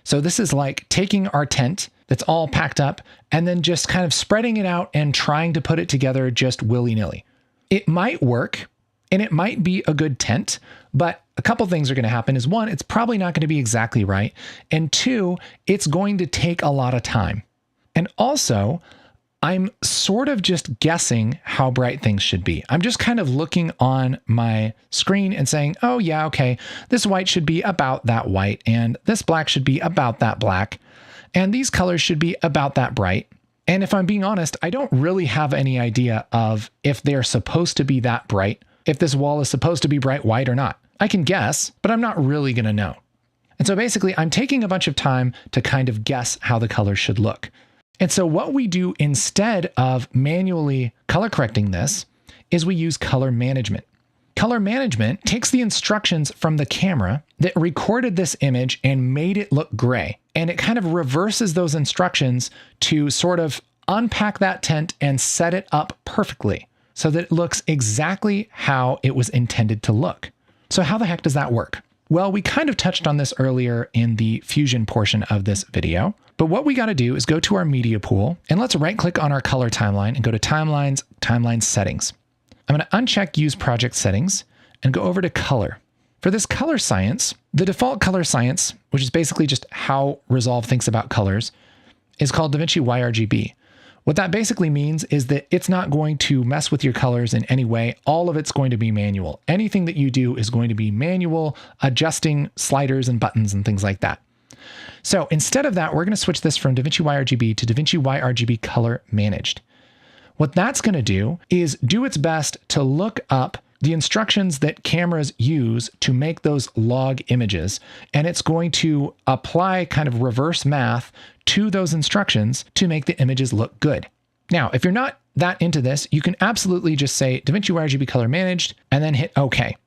So this is like taking our tent that's all packed up and then just kind of spreading it out and trying to put it together just willy-nilly. It might work and it might be a good tent, but a couple things are going to happen is one, it's probably not going to be exactly right. And two, it's going to take a lot of time. And also, I'm sort of just guessing how bright things should be. I'm just kind of looking on my screen and saying, oh yeah, okay, this white should be about that white, and this black should be about that black, and these colors should be about that bright. And if I'm being honest, I don't really have any idea of if they're supposed to be that bright, if this wall is supposed to be bright white or not. I can guess, but I'm not really going to know. And so basically, I'm taking a bunch of time to kind of guess how the colors should look. And so what we do instead of manually color correcting this is we use color management. Color management takes the instructions from the camera that recorded this image and made it look gray. And it kind of reverses those instructions to sort of unpack that tent and set it up perfectly so that it looks exactly how it was intended to look. So how the heck does that work? Well, we kind of touched on this earlier in the Fusion portion of this video, but what we got to do is go to our media pool and let's right click on our color timeline and go to timelines, timeline settings. I'm going to uncheck use project settings and go over to color. For this color science, the default color science, which is basically just how Resolve thinks about colors, is called DaVinci YRGB. What that basically means is that it's not going to mess with your colors in any way. All of it's going to be manual. Anything that you do is going to be manual, adjusting sliders and buttons and things like that. So instead of that, we're going to switch this from DaVinci YRGB to DaVinci YRGB Color Managed. What that's going to do is do its best to look up the instructions that cameras use to make those log images, and it's going to apply kind of reverse math to those instructions to make the images look good. Now, if you're not that into this, you can absolutely just say DaVinci YRGB Color Managed and then hit OK.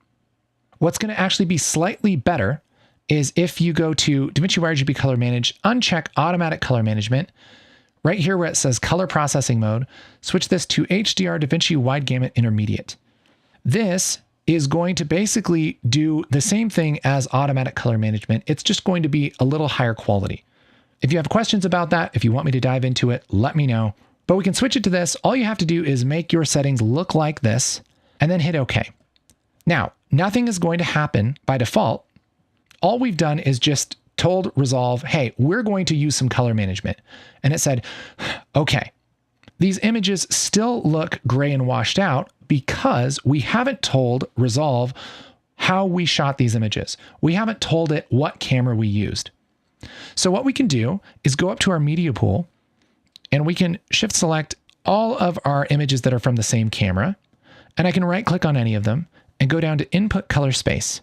What's going to actually be slightly better is if you go to DaVinci YRGB Color Manage, uncheck Automatic Color Management, right here where it says Color Processing Mode, switch this to HDR DaVinci Wide Gamut Intermediate. This is going to basically do the same thing as Automatic Color Management. It's just going to be a little higher quality. If you have questions about that, if you want me to dive into it, let me know. But we can switch it to this. All you have to do is make your settings look like this and then hit OK. Now, nothing is going to happen by default. All we've done is just told Resolve, hey, we're going to use some color management. And it said, okay, these images still look gray and washed out because we haven't told Resolve how we shot these images. We haven't told it what camera we used. So what we can do is go up to our media pool and we can shift select all of our images that are from the same camera. And I can right click on any of them and go down to input color space.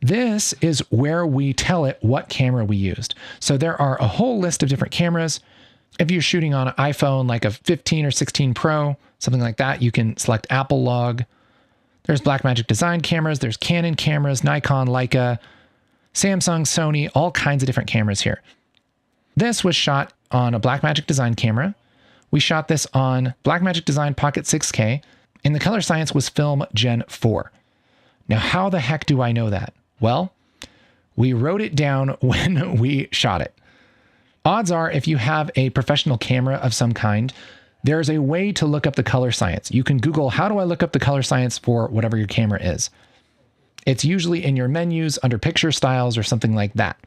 This is where we tell it what camera we used. So there are a whole list of different cameras. If you're shooting on an iPhone, like a 15 or 16 Pro, something like that, you can select Apple log. There's Blackmagic Design cameras. There's Canon cameras, Nikon, Leica, Samsung, Sony, all kinds of different cameras here. This was shot on a Blackmagic Design camera. We shot this on Blackmagic Design Pocket 6K, and the color science was Film Gen 4. Now, how the heck do I know that? Well, we wrote it down when we shot it. Odds are, if you have a professional camera of some kind, there's a way to look up the color science. You can Google, how do I look up the color science for whatever your camera is? It's usually in your menus under picture styles or something like that.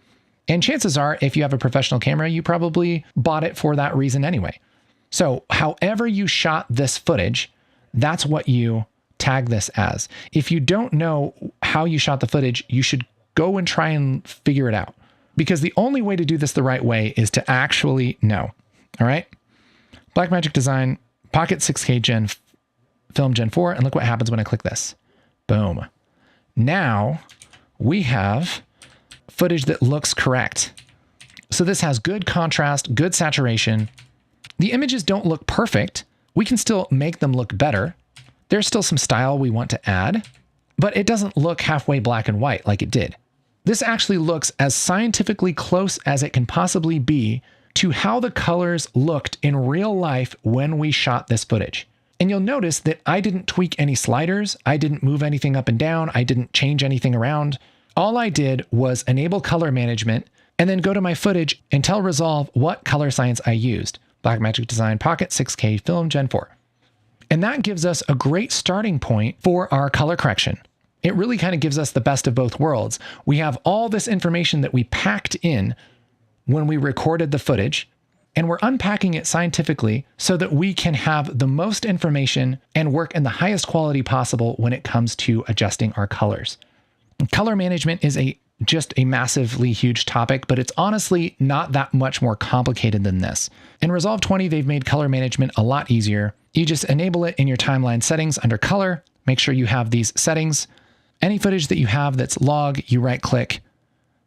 And chances are, if you have a professional camera, you probably bought it for that reason anyway. So however you shot this footage, that's what you tag this as. If you don't know how you shot the footage, you should go and try and figure it out. Because the only way to do this the right way is to actually know. All right? Blackmagic Design, Pocket 6K Film Gen 4, and look what happens when I click this. Boom. Now we have footage that looks correct. So this has good contrast, good saturation. The images don't look perfect. We can still make them look better. There's still some style we want to add, but it doesn't look halfway black and white like it did. This actually looks as scientifically close as it can possibly be to how the colors looked in real life when we shot this footage. And you'll notice that I didn't tweak any sliders. I didn't move anything up and down. I didn't change anything around. All I did was enable color management, and then go to my footage and tell Resolve what color science I used. Blackmagic Design Pocket 6K Film Gen 4. And that gives us a great starting point for our color correction. It really kind of gives us the best of both worlds. We have all this information that we packed in when we recorded the footage, and we're unpacking it scientifically so that we can have the most information and work in the highest quality possible when it comes to adjusting our colors. Color management is just a massively huge topic, but it's honestly not that much more complicated than this. In Resolve 20, they've made color management a lot easier. You just enable it in your timeline settings under color, make sure you have these settings. Any footage that you have that's log, you right click,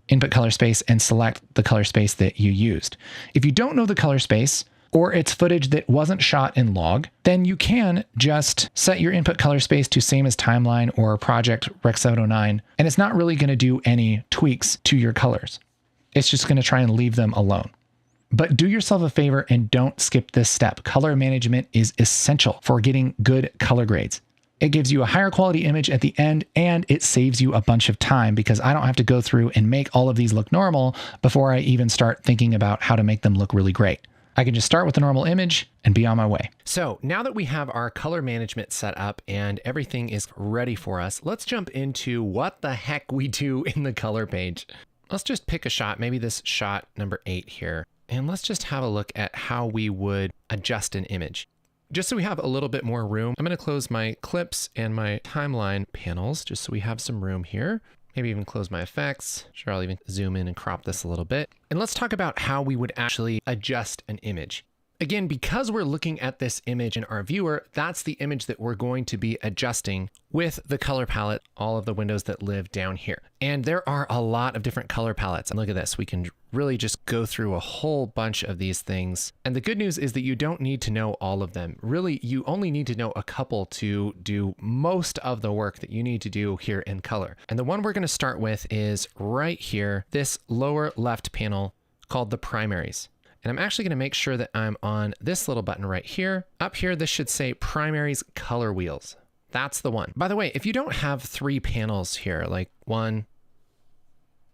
input color space, and select the color space that you used. If you don't know the color space, or it's footage that wasn't shot in log, then you can just set your input color space to same as timeline or project Rec 709, and it's not really going to do any tweaks to your colors. It's just going to try and leave them alone. But do yourself a favor and don't skip this step. Color management is essential for getting good color grades. It gives you a higher quality image at the end, and it saves you a bunch of time because I don't have to go through and make all of these look normal before I even start thinking about how to make them look really great. I can just start with a normal image and be on my way. So now that we have our color management set up and everything is ready for us, let's jump into what the heck we do in the color page. Let's just pick a shot, maybe this shot number 8 here, and let's just have a look at how we would adjust an image. Just so we have a little bit more room, I'm going to close my clips and my timeline panels just so we have some room here. Maybe even close my effects. Sure, I'll even zoom in and crop this a little bit. And let's talk about how we would actually adjust an image. Again, because we're looking at this image in our viewer, that's the image that we're going to be adjusting with the color palette, all of the windows that live down here. And there are a lot of different color palettes. And look at this, we can really just go through a whole bunch of these things. And the good news is that you don't need to know all of them. Really, you only need to know a couple to do most of the work that you need to do here in color. And the one we're going to start with is right here, this lower left panel called the primaries. And I'm actually going to make sure that I'm on this little button right here. Up here, this should say primaries color wheels. That's the one. By the way, if you don't have 3 panels here, like 1,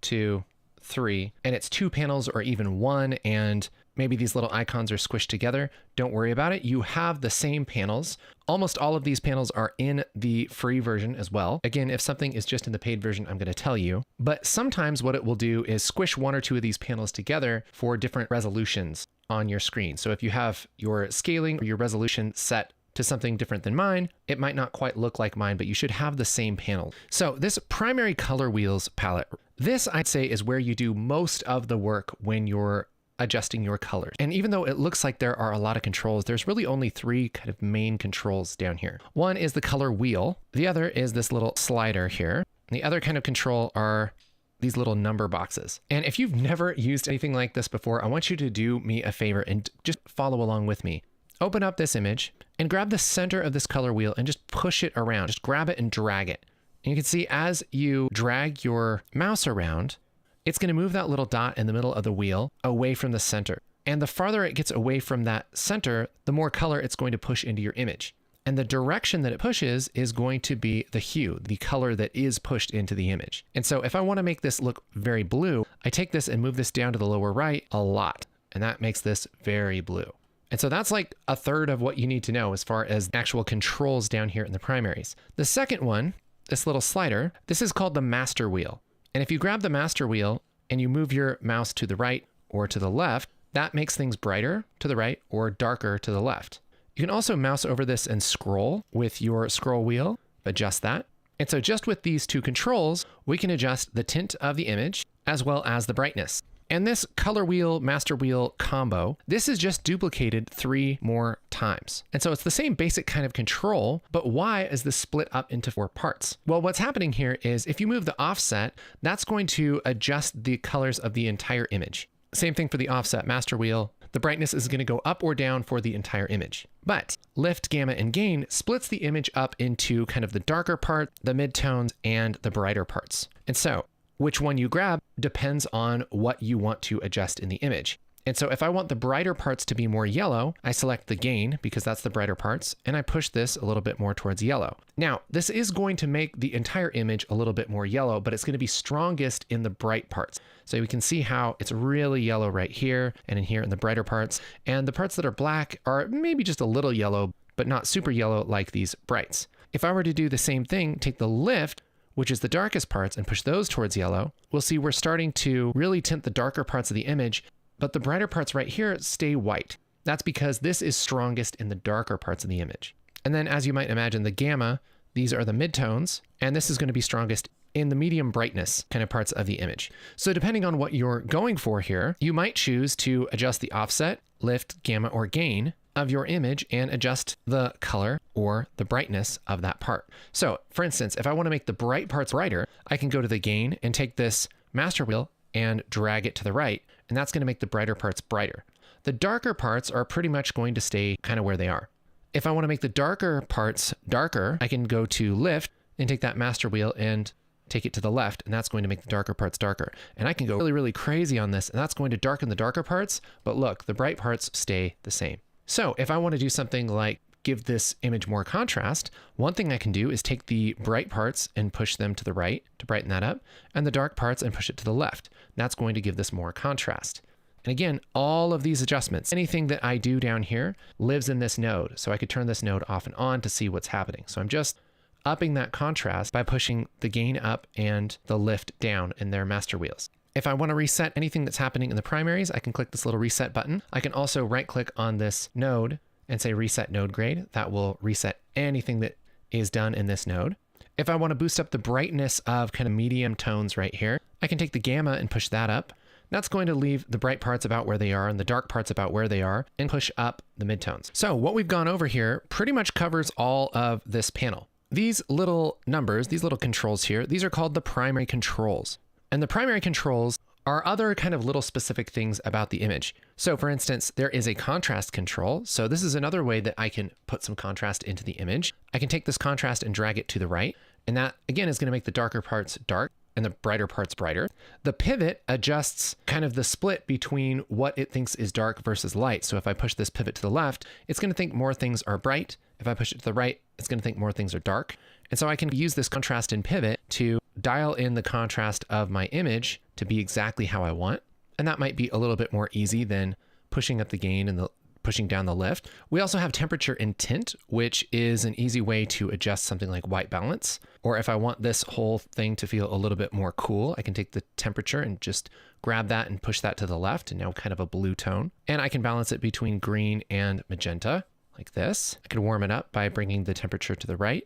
2, 3, and it's 2 panels or even 1, and maybe these little icons are squished together, don't worry about it. You have the same panels. Almost all of these panels are in the free version as well. Again, if something is just in the paid version, I'm going to tell you. But sometimes what it will do is squish 1 or 2 of these panels together for different resolutions on your screen. So if you have your scaling or your resolution set to something different than mine, it might not quite look like mine, but you should have the same panel. So this primary color wheels palette, this I'd say is where you do most of the work when you're adjusting your colors. And even though it looks like there are a lot of controls, there's really only 3 kind of main controls down here. One is the color wheel. The other is this little slider here. And the other kind of control are these little number boxes. And if you've never used anything like this before, I want you to do me a favor and just follow along with me. Open up this image and grab the center of this color wheel and just push it around. Just grab it and drag it. And you can see as you drag your mouse around, it's going to move that little dot in the middle of the wheel away from the center. And the farther it gets away from that center, the more color it's going to push into your image. And the direction that it pushes is going to be the hue, the color that is pushed into the image. And so if I want to make this look very blue, I take this and move this down to the lower right a lot. And that makes this very blue. And so that's like a third of what you need to know as far as actual controls down here in the primaries. The second one, this little slider, this is called the master wheel. And if you grab the master wheel and you move your mouse to the right or to the left, that makes things brighter to the right or darker to the left. You can also mouse over this and scroll with your scroll wheel, adjust that. And so just with these 2 controls, we can adjust the tint of the image as well as the brightness. And this color wheel, master wheel combo, this is just duplicated 3 more times. And so it's the same basic kind of control, but why is this split up into 4 parts? Well, what's happening here is if you move the offset, that's going to adjust the colors of the entire image. Same thing for the offset master wheel. The brightness is going to go up or down for the entire image. But lift, gamma, and gain splits the image up into kind of the darker part, the midtones, and the brighter parts. And so which one you grab depends on what you want to adjust in the image. And so if I want the brighter parts to be more yellow, I select the gain because that's the brighter parts, and I push this a little bit more towards yellow. Now, this is going to make the entire image a little bit more yellow, but it's going to be strongest in the bright parts. So we can see how it's really yellow right here and in here in the brighter parts. And the parts that are black are maybe just a little yellow, but not super yellow like these brights. If I were to do the same thing, take the lift, which is the darkest parts, and push those towards yellow, we'll see we're starting to really tint the darker parts of the image, but the brighter parts right here stay white. That's because this is strongest in the darker parts of the image. And then as you might imagine, the gamma, these are the midtones, and this is going to be strongest in the medium brightness kind of parts of the image. So depending on what you're going for here, you might choose to adjust the offset, lift, gamma, or gain of your image and adjust the color or the brightness of that part. So for instance, if I want to make the bright parts brighter, I can go to the gain and take this master wheel and drag it to the right, and that's going to make the brighter parts brighter. The darker parts are pretty much going to stay kind of where they are. If I want to make the darker parts darker, I can go to lift and take that master wheel and take it to the left, and that's going to make the darker parts darker. And I can go really, really crazy on this, and that's going to darken the darker parts, but look, the bright parts stay the same. So if I want to do something like give this image more contrast, one thing I can do is take the bright parts and push them to the right to brighten that up, and the dark parts and push it to the left. That's going to give this more contrast. And again, all of these adjustments, anything that I do down here lives in this node. So I could turn this node off and on to see what's happening. So I'm just upping that contrast by pushing the gain up and the lift down in their master wheels. If I want to reset anything that's happening in the primaries, I can click this little reset button. I can also right click on this node and say reset node grade. That will reset anything that is done in this node. If I want to boost up the brightness of kind of medium tones right here, I can take the gamma and push that up. That's going to leave the bright parts about where they are and the dark parts about where they are and push up the midtones. So what we've gone over here pretty much covers all of this panel. These little numbers, these little controls here, these are called the primary controls. And the primary controls are other kind of little specific things about the image. So for instance, there is a contrast control. So this is another way that I can put some contrast into the image. I can take this contrast and drag it to the right. And that again is going to make the darker parts dark and the brighter parts brighter. The pivot adjusts kind of the split between what it thinks is dark versus light. So if I push this pivot to the left, it's going to think more things are bright. If I push it to the right, it's going to think more things are dark. And so I can use this contrast and pivot to dial in the contrast of my image to be exactly how I want. And that might be a little bit more easy than pushing up the gain and pushing down the lift. We also have temperature and tint, which is an easy way to adjust something like white balance. Or if I want this whole thing to feel a little bit more cool, I can take the temperature and just grab that and push that to the left, and now kind of a blue tone. And I can balance it between green and magenta like this. I can warm it up by bringing the temperature to the right,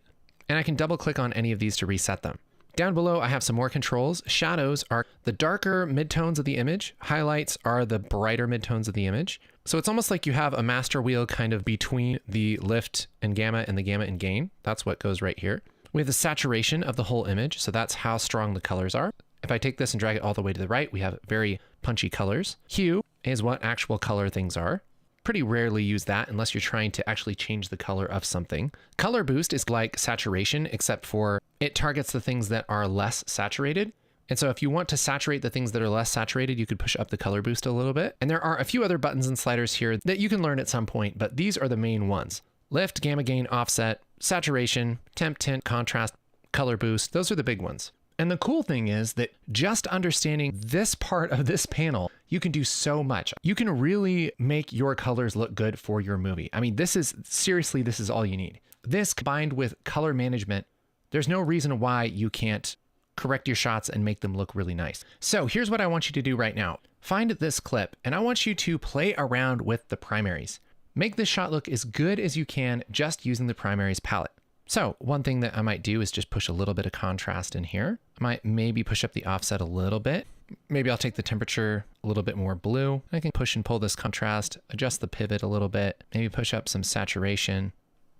and I can double click on any of these to reset them. Down below, I have some more controls. Shadows are the darker midtones of the image. Highlights are the brighter midtones of the image. So it's almost like you have a master wheel kind of between the lift and the gamma and gain. That's what goes right here. We have the saturation of the whole image. So that's how strong the colors are. If I take this and drag it all the way to the right, we have very punchy colors. Hue is what actual color things are. Pretty rarely use that unless you're trying to actually change the color of something. Color boost is like saturation, except for it targets the things that are less saturated. And so if you want to saturate the things that are less saturated, you could push up the color boost a little bit. And there are a few other buttons and sliders here that you can learn at some point, but these are the main ones. Lift, gamma, gain, offset, saturation, temp, tint, contrast, color boost. Those are the big ones. And the cool thing is that just understanding this part of this panel, you can do so much. You can really make your colors look good for your movie. I mean, this is all you need. This combined with color management, there's no reason why you can't correct your shots and make them look really nice. So here's what I want you to do right now. Find this clip and I want you to play around with the primaries. Make this shot look as good as you can just using the primaries palette. So one thing that I might do is just push a little bit of contrast in here. I might maybe push up the offset a little bit. Maybe I'll take the temperature a little bit more blue. I can push and pull this contrast, adjust the pivot a little bit, maybe push up some saturation.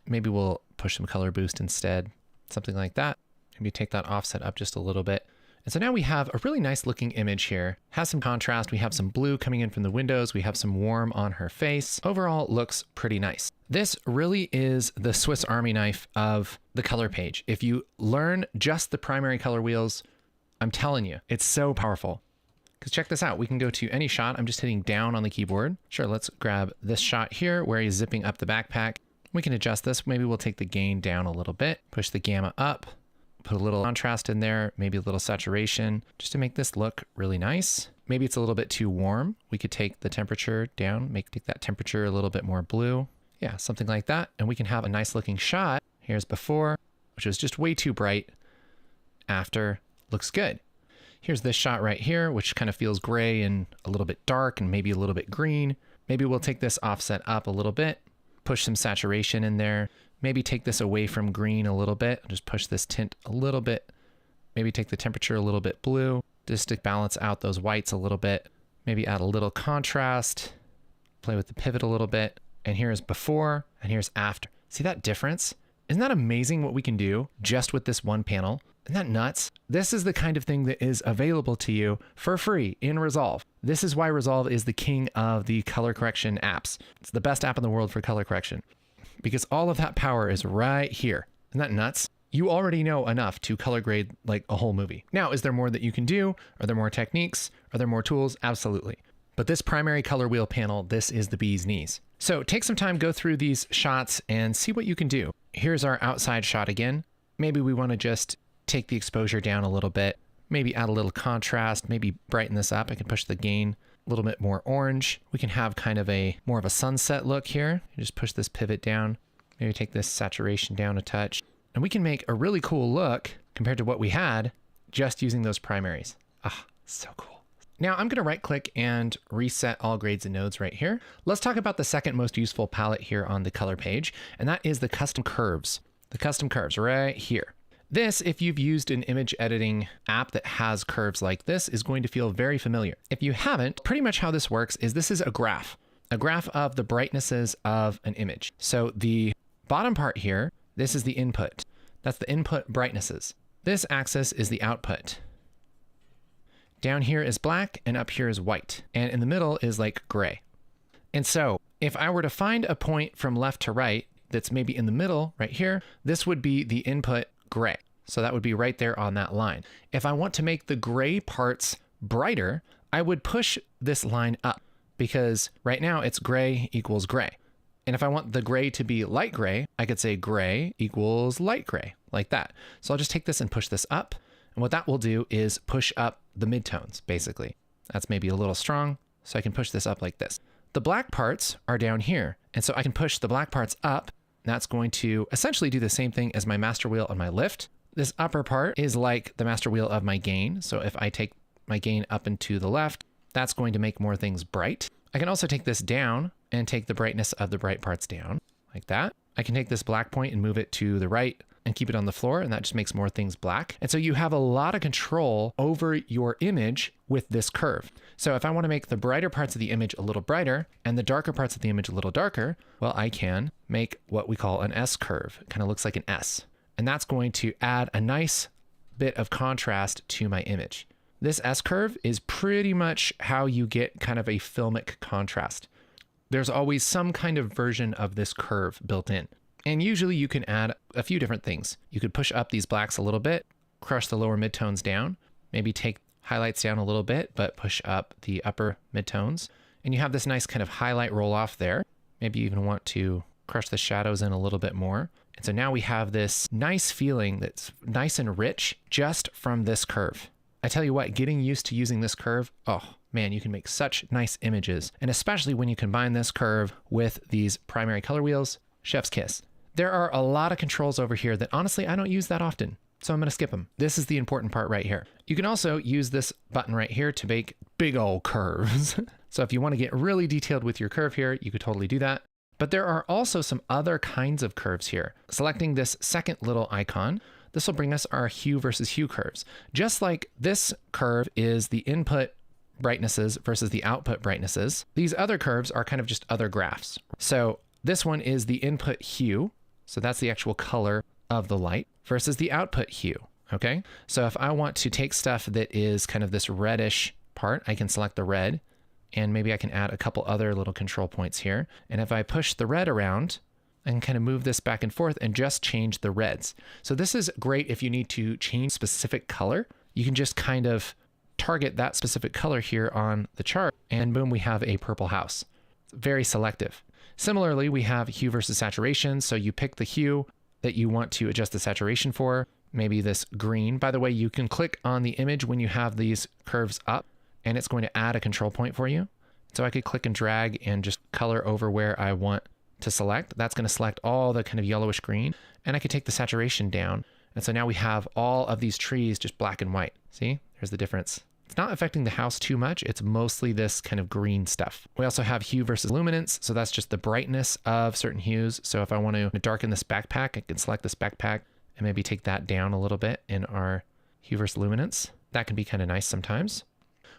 Maybe we'll push some color boost instead, something like that. Maybe take that offset up just a little bit. And so now we have a really nice looking image here. Has some contrast. We have some blue coming in from the windows. We have some warm on her face. Overall, looks pretty nice. This really is the Swiss Army knife of the color page. If you learn just the primary color wheels, I'm telling you, it's so powerful. Because check this out. We can go to any shot. I'm just hitting down on the keyboard. Sure, let's grab this shot here where he's zipping up the backpack. We can adjust this. Maybe we'll take the gain down a little bit, push the gamma up. Put a little contrast in there, maybe a little saturation, just to make this look really nice. Maybe it's a little bit too warm. We could take the temperature down, take that temperature a little bit more blue. Yeah, something like that. And we can have a nice looking shot. Here's before, which was just way too bright. After, looks good. Here's this shot right here, which kind of feels gray and a little bit dark and maybe a little bit green. Maybe we'll take this offset up a little bit, push some saturation in there. Maybe take this away from green a little bit. Just push this tint a little bit. Maybe take the temperature a little bit blue, just to balance out those whites a little bit. Maybe add a little contrast, play with the pivot a little bit. And here's before and here's after. See that difference? Isn't that amazing what we can do just with this one panel? Isn't that nuts? This is the kind of thing that is available to you for free in Resolve. This is why Resolve is the king of the color correction apps. It's the best app in the world for color correction, because all of that power is right here. Isn't that nuts? You already know enough to color grade like a whole movie. Now, is there more that you can do? Are there more techniques? Are there more tools? Absolutely. But this primary color wheel panel, this is the bee's knees. So take some time, go through these shots and see what you can do. Here's our outside shot again. Maybe we want to just take the exposure down a little bit, maybe add a little contrast, maybe brighten this up. I can push the gain a little bit more orange. We can have kind of more of a sunset look here. Just push this pivot down, maybe take this saturation down a touch, and we can make a really cool look compared to what we had just using those primaries. Ah, so cool. Now I'm going to right click and reset all grades and nodes right here. Let's talk about the second most useful palette here on the color page, and that is the custom curves. The custom curves right here. This, if you've used an image editing app that has curves like this, is going to feel very familiar. If you haven't, pretty much how this works is this is a graph of the brightnesses of an image. So the bottom part here, this is the input. That's the input brightnesses. This axis is the output. Down here is black and up here is white. And in the middle is like gray. And so if I were to find a point from left to right that's maybe in the middle right here, this would be the input gray. So that would be right there on that line. If I want to make the gray parts brighter, I would push this line up, because right now it's gray equals gray. And if I want the gray to be light gray, I could say gray equals light gray, like that. So I'll just take this and push this up. And what that will do is push up the midtones, basically. That's maybe a little strong, so I can push this up like this. The black parts are down here, and so I can push the black parts up. That's going to essentially do the same thing as my master wheel on my lift. This upper part is like the master wheel of my gain. So if I take my gain up and to the left, that's going to make more things bright. I can also take this down and take the brightness of the bright parts down like that. I can take this black point and move it to the right and keep it on the floor, and that just makes more things black. And so you have a lot of control over your image with this curve. So if I want to make the brighter parts of the image a little brighter and the darker parts of the image a little darker, well, I can make what we call an S curve. It kind of looks like an S. And that's going to add a nice bit of contrast to my image. This S curve is pretty much how you get kind of a filmic contrast. There's always some kind of version of this curve built in. And usually you can add a few different things. You could push up these blacks a little bit, crush the lower midtones down, maybe take highlights down a little bit, but push up the upper midtones. And you have this nice kind of highlight roll off there. Maybe you even want to crush the shadows in a little bit more. And so now we have this nice feeling that's nice and rich just from this curve. I tell you what, getting used to using this curve, oh man, you can make such nice images. And especially when you combine this curve with these primary color wheels, chef's kiss. There are a lot of controls over here that honestly, I don't use that often. So I'm going to skip them. This is the important part right here. You can also use this button right here to make big old curves. So if you want to get really detailed with your curve here, you could totally do that. But there are also some other kinds of curves here. Selecting this second little icon, this will bring us our hue versus hue curves. Just like this curve is the input brightnesses versus the output brightnesses, these other curves are kind of just other graphs. So this one is the input hue. So that's the actual color of the light versus the output hue. Okay. So if I want to take stuff that is kind of this reddish part, I can select the red, and maybe I can add a couple other little control points here. And if I push the red around, I can kind of move this back and forth and just change the reds. So this is great if you need to change specific color. You can just kind of target that specific color here on the chart, and boom, we have a purple house. Very selective. Similarly, we have hue versus saturation. So you pick the hue that you want to adjust the saturation for. maybe this green. By the way, you can click on the image when you have these curves up, and it's going to add a control point for you. So I could click and drag and just color over where I want to select. That's going to select all the kind of yellowish green, and I could take the saturation down. And so now we have all of these trees just black and white. See, there's the difference. It's not affecting the house too much. It's mostly this kind of green stuff. We also have hue versus luminance. So that's just the brightness of certain hues. So if I want to darken this backpack, I can select this backpack and maybe take that down a little bit in our hue versus luminance. That can be kind of nice sometimes.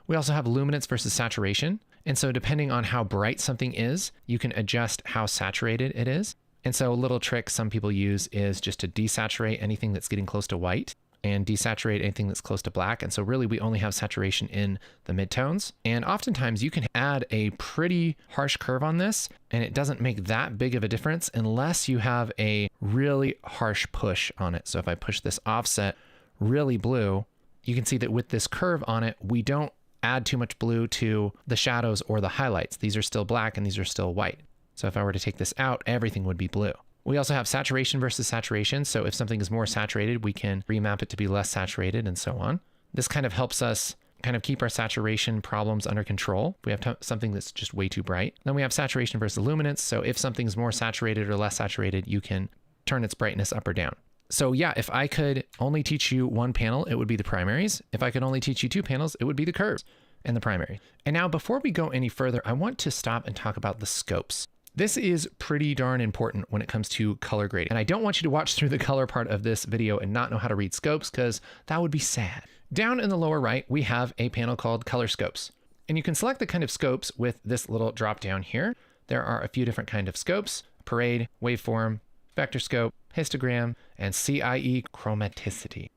We also have luminance versus saturation. And so depending on how bright something is, you can adjust how saturated it is. And so a little trick some people use is just to desaturate anything that's getting close to white and desaturate anything that's close to black. And so really we only have saturation in the midtones. And oftentimes you can add a pretty harsh curve on this and it doesn't make that big of a difference unless you have a really harsh push on it. So if I push this offset really blue, you can see that with this curve on it, we don't add too much blue to the shadows or the highlights. These are still black and these are still white. So if I were to take this out, everything would be blue. We also have saturation versus saturation. So if something is more saturated, we can remap it to be less saturated and so on. This kind of helps us kind of keep our saturation problems under control. We have something that's just way too bright. Then we have saturation versus luminance. So if something's more saturated or less saturated, you can turn its brightness up or down. So yeah, if I could only teach you one panel, it would be the primaries. If I could only teach you two panels, it would be the curves and the primary. And now before we go any further, I want to stop and talk about the scopes. This is pretty darn important when it comes to color grading. And I don't want you to watch through the color part of this video and not know how to read scopes because that would be sad. Down in the lower right, we have a panel called color scopes. And you can select the kind of scopes with this little drop down here. There are a few different kinds of scopes: parade, waveform, vector scope, histogram, and CIE chromaticity.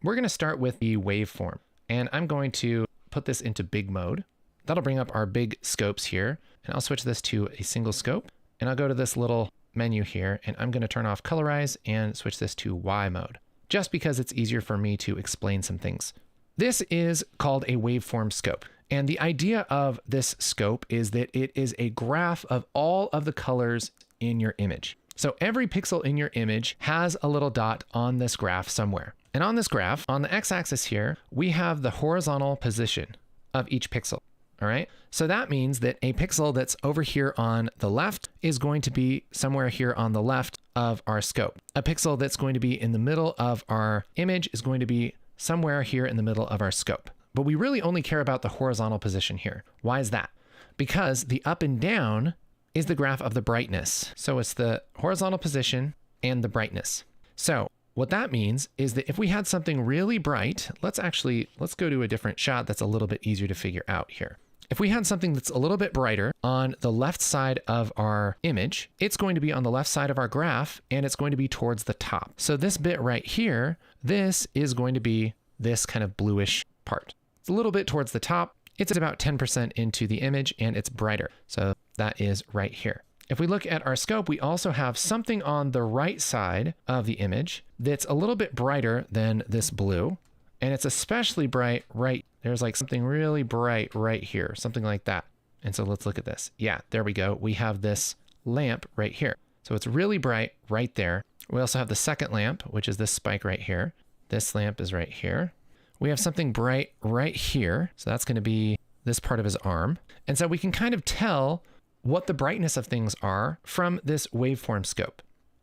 We're going to start with the waveform, and I'm going to put this into big mode. That'll bring up our big scopes here, and I'll switch this to a single scope, and I'll go to this little menu here, and I'm going to turn off colorize and switch this to Y mode, just because it's easier for me to explain some things. This is called a waveform scope, and the idea of this scope is that it is a graph of all of the colors in your image. So every pixel in your image has a little dot on this graph somewhere. And on this graph, on the x-axis here, we have the horizontal position of each pixel. All right. So that means that a pixel that's over here on the left is going to be somewhere here on the left of our scope. A pixel that's going to be in the middle of our image is going to be somewhere here in the middle of our scope. But we really only care about the horizontal position here. Why is that? Because the up and down is the graph of the brightness. So it's the horizontal position and the brightness. So what that means is that if we had something really bright, let's go to a different shot that's a little bit easier to figure out here. If we had something that's a little bit brighter on the left side of our image, it's going to be on the left side of our graph and it's going to be towards the top. So this bit right here, this is going to be this kind of bluish part. It's a little bit towards the top. It's about 10% into the image and it's brighter. So that is right here. If we look at our scope, we also have something on the right side of the image that's a little bit brighter than this blue. And it's especially bright right, there's like something really bright right here, something like that. And so let's look at this. Yeah, there we go. We have this lamp right here. So it's really bright right there. We also have the second lamp, which is this spike right here. This lamp is right here. We have something bright right here. So that's going to be this part of his arm. And so we can kind of tell what the brightness of things are from this waveform scope.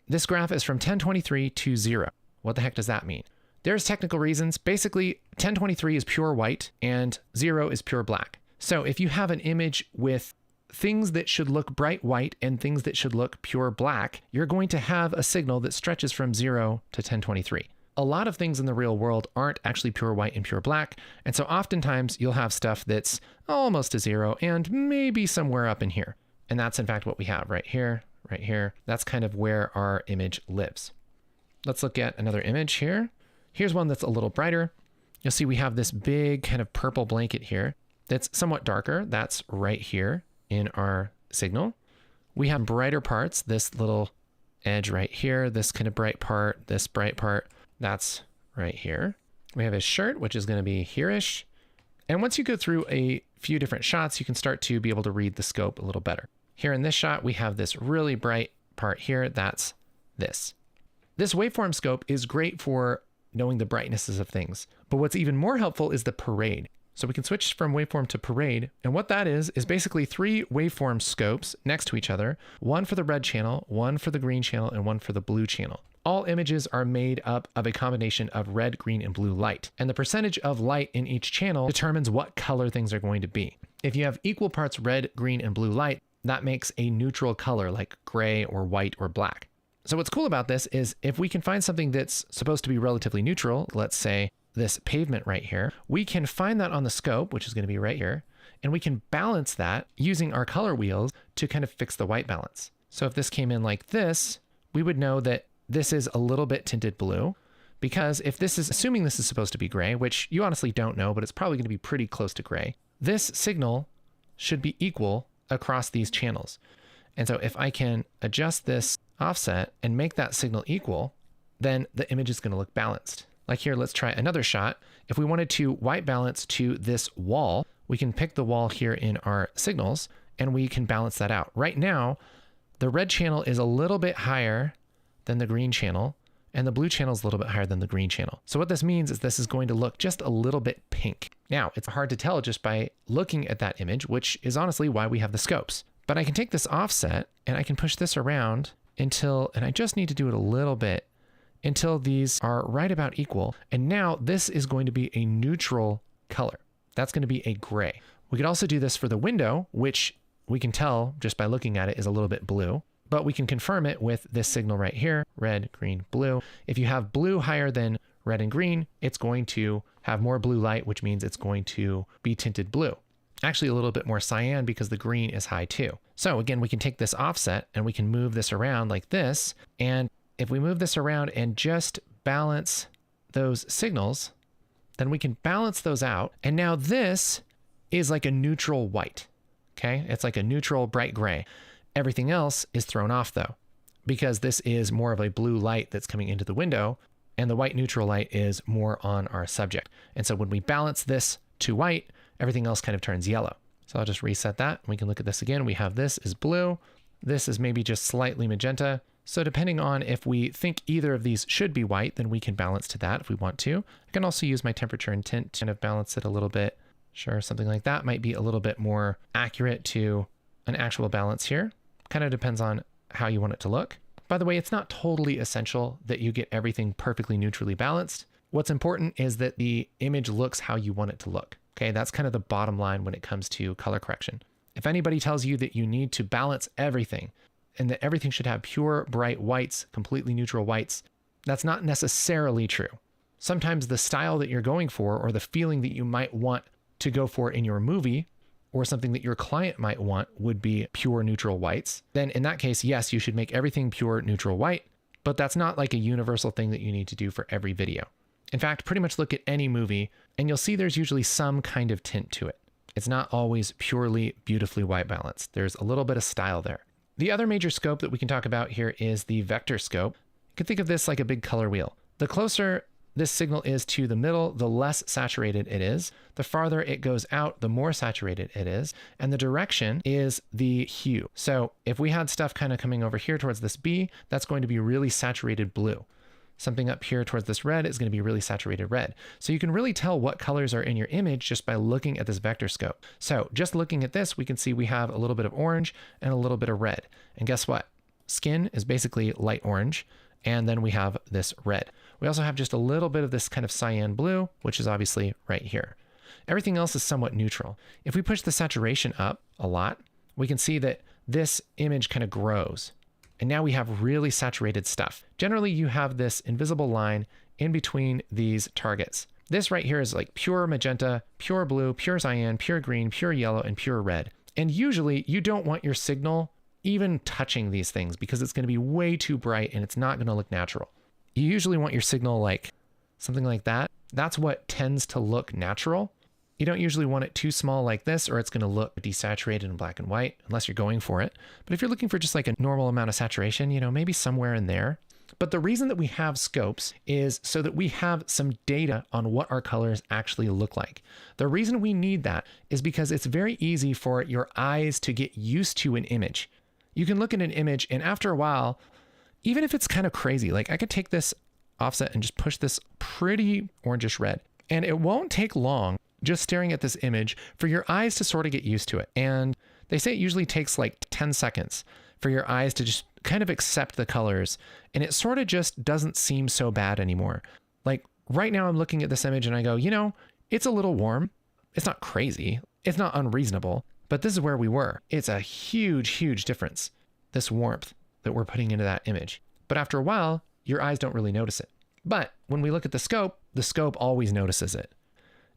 This graph is from 1023 to 0. What the heck does that mean? There's technical reasons. Basically, 1023 is pure white and 0 is pure black. So if you have an image with things that should look bright white and things that should look pure black, you're going to have a signal that stretches from 0 to 1023. A lot of things in the real world aren't actually pure white and pure black. And so oftentimes you'll have stuff that's almost to 0 and maybe somewhere up in here. And that's in fact what we have right here, right here. That's kind of where our image lives. Let's look at another image here. Here's one that's a little brighter. You'll see we have this big kind of purple blanket here that's somewhat darker. That's right here in our signal. We have brighter parts, this little edge right here, this kind of bright part, this bright part, that's right here. We have his shirt, which is going to be here-ish. And once you go through a few different shots, you can start to be able to read the scope a little better. Here in this shot, we have this really bright part here. That's this. This waveform scope is great for knowing the brightnesses of things. But what's even more helpful is the parade. So we can switch from waveform to parade. And what that is basically 3 waveform scopes next to each other, one for the red channel, one for the green channel, and one for the blue channel. All images are made up of a combination of red, green, and blue light. And the percentage of light in each channel determines what color things are going to be. If you have equal parts red, green, and blue light, that makes a neutral color like gray or white or black. So what's cool about this is if we can find something that's supposed to be relatively neutral, let's say this pavement right here, we can find that on the scope, which is going to be right here, and we can balance that using our color wheels to kind of fix the white balance. So if this came in like this, we would know that this is a little bit tinted blue, because if this is, assuming this is supposed to be gray, which you honestly don't know, but it's probably going to be pretty close to gray, this signal should be equal across these channels. And so if I can adjust this offset and make that signal equal, then the image is going to look balanced. Like here, let's try another shot. If we wanted to white balance to this wall, we can pick the wall here in our signals and we can balance that out. Right now, the red channel is a little bit higher than the green channel, and the blue channel is a little bit higher than the green channel. So what this means is this is going to look just a little bit pink. Now, it's hard to tell just by looking at that image, which is honestly why we have the scopes. But I can take this offset and I can push this around until, and I just need to do it a little bit, until these are right about equal. And now this is going to be a neutral color. That's going to be a gray. We could also do this for the window, which we can tell just by looking at it is a little bit blue, but we can confirm it with this signal right here, red, green, blue. If you have blue higher than red and green, it's going to have more blue light, which means it's going to be tinted blue. Actually a little bit more cyan because the green is high too. So again, we can take this offset and we can move this around like this. And if we move this around and just balance those signals, then we can balance those out. And now this is like a neutral white, okay? It's like a neutral bright gray. Everything else is thrown off though, because this is more of a blue light that's coming into the window and the white neutral light is more on our subject. And so when we balance this to white, everything else kind of turns yellow. So I'll just reset that. We can look at this again. We have this is blue. This is maybe just slightly magenta. So depending on if we think either of these should be white, then we can balance to that if we want to. I can also use my temperature and tint to kind of balance it a little bit. Sure, something like that might be a little bit more accurate to an actual balance here. Kind of depends on how you want it to look. By the way, it's not totally essential that you get everything perfectly neutrally balanced. What's important is that the image looks how you want it to look. Okay, that's kind of the bottom line when it comes to color correction. If anybody tells you that you need to balance everything and that everything should have pure, bright whites, completely neutral whites, that's not necessarily true. Sometimes the style that you're going for or the feeling that you might want to go for in your movie or something that your client might want would be pure neutral whites. Then in that case, yes, you should make everything pure neutral white, but that's not like a universal thing that you need to do for every video. In fact, pretty much look at any movie and you'll see there's usually some kind of tint to it. It's not always purely beautifully white balanced. There's a little bit of style there. The other major scope that we can talk about here is the vector scope. You can think of this like a big color wheel. The closer this signal is to the middle, the less saturated it is. The farther it goes out, the more saturated it is. And the direction is the hue. So if we had stuff kind of coming over here towards this B, that's going to be really saturated blue. Something up here towards this red is going to be really saturated red. So you can really tell what colors are in your image just by looking at this vector scope. So just looking at this, we can see we have a little bit of orange and a little bit of red. And guess what? Skin is basically light orange. And then we have this red. We also have just a little bit of this kind of cyan blue, which is obviously right here. Everything else is somewhat neutral. If we push the saturation up a lot, we can see that this image kind of grows. And now we have really saturated stuff. Generally, you have this invisible line in between these targets. This right here is like pure magenta, pure blue, pure cyan, pure green, pure yellow, and pure red. And usually you don't want your signal even touching these things because it's going to be way too bright and it's not going to look natural. You usually want your signal like something like that. That's what tends to look natural. You don't usually want it too small like this or it's going to look desaturated and black and white unless you're going for it. But if you're looking for just like a normal amount of saturation, you know, maybe somewhere in there. But the reason that we have scopes is so that we have some data on what our colors actually look like. The reason we need that is because it's very easy for your eyes to get used to an image. You can look at an image and after a while, even if it's kind of crazy, like I could take this offset and just push this pretty orangish red. And it won't take long just staring at this image for your eyes to sort of get used to it. And they say it usually takes like 10 seconds for your eyes to just kind of accept the colors. And it sort of just doesn't seem so bad anymore. Like right now I'm looking at this image and I go, you know, it's a little warm. It's not crazy. It's not unreasonable, but this is where we were. It's a huge, huge difference, this warmth that we're putting into that image. But after a while, your eyes don't really notice it. But when we look at the scope always notices it.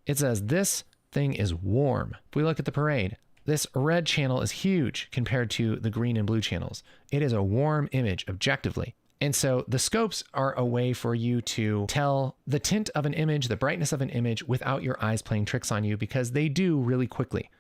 It says this thing is warm. If we look at the parade, this red channel is huge compared to the green and blue channels. It is a warm image objectively. And so the scopes are a way for you to tell the tint of an image, the brightness of an image without your eyes playing tricks on you, because they do really quickly.